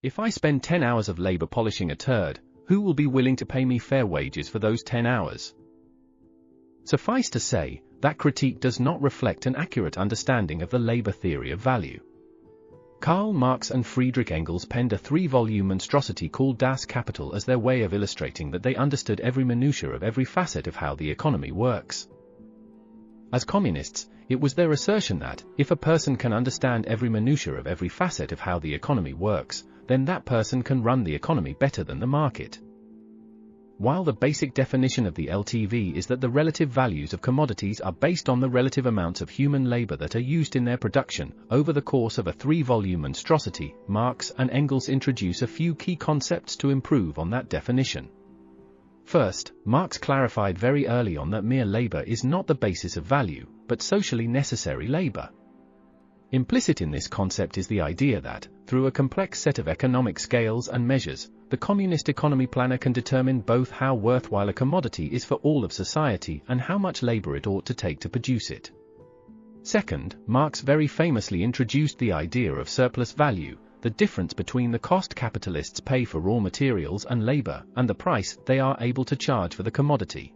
If I spend 10 hours of labor polishing a turd, who will be willing to pay me fair wages for those 10 hours? Suffice to say, that critique does not reflect an accurate understanding of the labor theory of value. Karl Marx and Friedrich Engels penned a 3-volume monstrosity called Das Kapital as their way of illustrating that they understood every minutiae of every facet of how the economy works. As communists, it was their assertion that, if a person can understand every minutiae of every facet of how the economy works, then that person can run the economy better than the market. While the basic definition of the LTV is that the relative values of commodities are based on the relative amounts of human labor that are used in their production, over the course of a 3-volume monstrosity, Marx and Engels introduce a few key concepts to improve on that definition. First, Marx clarified very early on that mere labor is not the basis of value, but socially necessary labor. Implicit in this concept is the idea that, through a complex set of economic scales and measures, the communist economy planner can determine both how worthwhile a commodity is for all of society and how much labor it ought to take to produce it. Second, Marx very famously introduced the idea of surplus value, the difference between the cost capitalists pay for raw materials and labor, and the price they are able to charge for the commodity.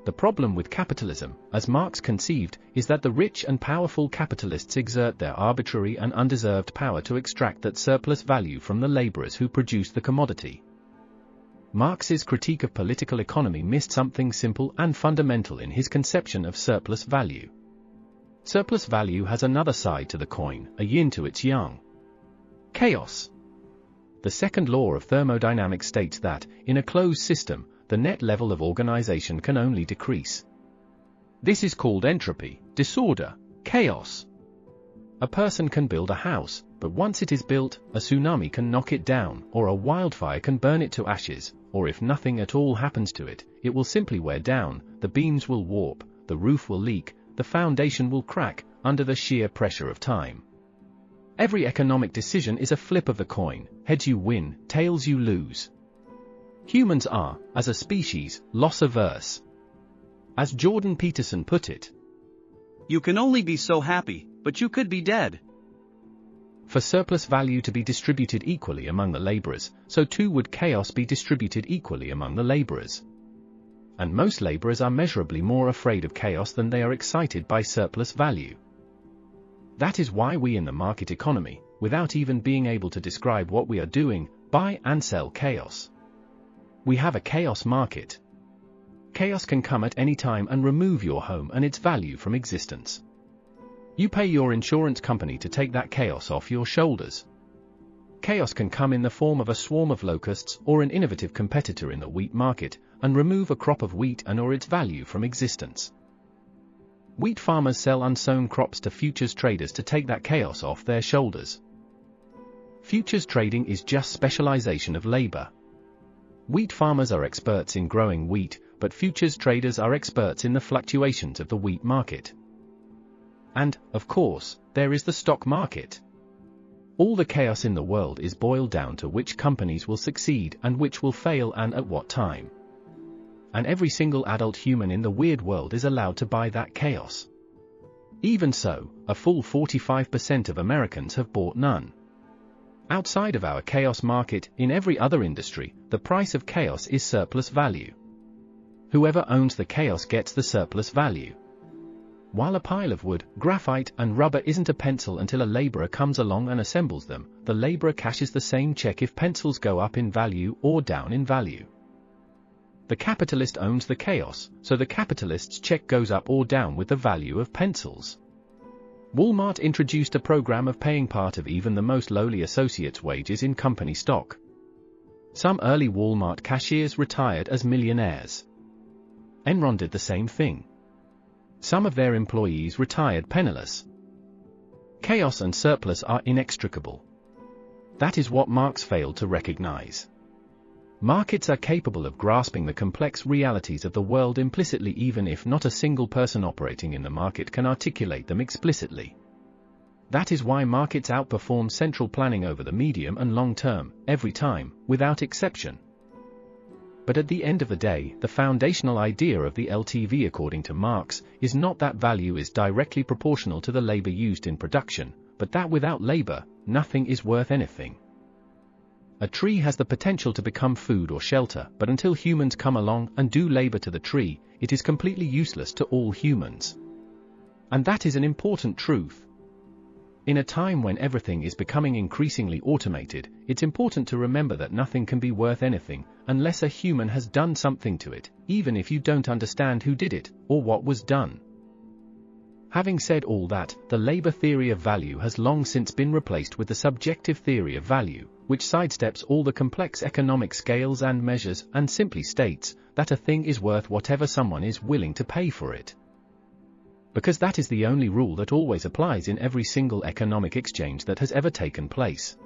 The problem with capitalism, as Marx conceived, is that the rich and powerful capitalists exert their arbitrary and undeserved power to extract that surplus value from the laborers who produce the commodity. Marx's critique of political economy missed something simple and fundamental in his conception of surplus value. Surplus value has another side to the coin, a yin to its yang. Chaos. The second law of thermodynamics states that, in a closed system, the net level of organization can only decrease. This is called entropy, disorder, chaos. A person can build a house, but once it is built, a tsunami can knock it down, or a wildfire can burn it to ashes, or if nothing at all happens to it, it will simply wear down, the beams will warp, the roof will leak, the foundation will crack, under the sheer pressure of time. Every economic decision is a flip of the coin, heads you win, tails you lose. Humans are, as a species, loss-averse. As Jordan Peterson put it, "You can only be so happy, but you could be dead." For surplus value to be distributed equally among the laborers, so too would chaos be distributed equally among the laborers. And most laborers are measurably more afraid of chaos than they are excited by surplus value. That is why we in the market economy, without even being able to describe what we are doing, buy and sell chaos. We have a chaos market. Chaos can come at any time and remove your home and its value from existence. You pay your insurance company to take that chaos off your shoulders. Chaos can come in the form of a swarm of locusts or an innovative competitor in the wheat market, and remove a crop of wheat and or its value from existence. Wheat farmers sell unsown crops to futures traders to take that chaos off their shoulders. Futures trading is just specialization of labor. Wheat farmers are experts in growing wheat, but futures traders are experts in the fluctuations of the wheat market. And, of course, there is the stock market. All the chaos in the world is boiled down to which companies will succeed and which will fail and at what time. And every single adult human in the weird world is allowed to buy that chaos. Even so, a full 45% of Americans have bought none. Outside of our chaos market, in every other industry, the price of chaos is surplus value. Whoever owns the chaos gets the surplus value. While a pile of wood, graphite, and rubber isn't a pencil until a laborer comes along and assembles them, the laborer cashes the same check if pencils go up in value or down in value. The capitalist owns the chaos, so the capitalist's check goes up or down with the value of pencils. Walmart introduced a program of paying part of even the most lowly associates' wages in company stock. Some early Walmart cashiers retired as millionaires. Enron did the same thing. Some of their employees retired penniless. Chaos and surplus are inextricable. That is what Marx failed to recognize. Markets are capable of grasping the complex realities of the world implicitly even if not a single person operating in the market can articulate them explicitly. That is why markets outperform central planning over the medium and long term, every time, without exception. But at the end of the day, the foundational idea of the LTV according to Marx is not that value is directly proportional to the labor used in production, but that without labor, nothing is worth anything. A tree has the potential to become food or shelter, but until humans come along and do labor to the tree, it is completely useless to all humans. And that is an important truth. In a time when everything is becoming increasingly automated, it's important to remember that nothing can be worth anything unless a human has done something to it, even if you don't understand who did it or what was done. Having said all that, the labor theory of value has long since been replaced with the subjective theory of value, which sidesteps all the complex economic scales and measures and simply states that a thing is worth whatever someone is willing to pay for it. Because that is the only rule that always applies in every single economic exchange that has ever taken place.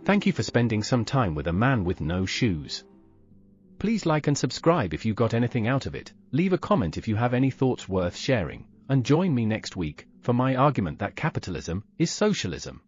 Thank you for spending some time with a man with no shoes. Please like and subscribe if you got anything out of it, leave a comment if you have any thoughts worth sharing, and join me next week for my argument that capitalism is socialism.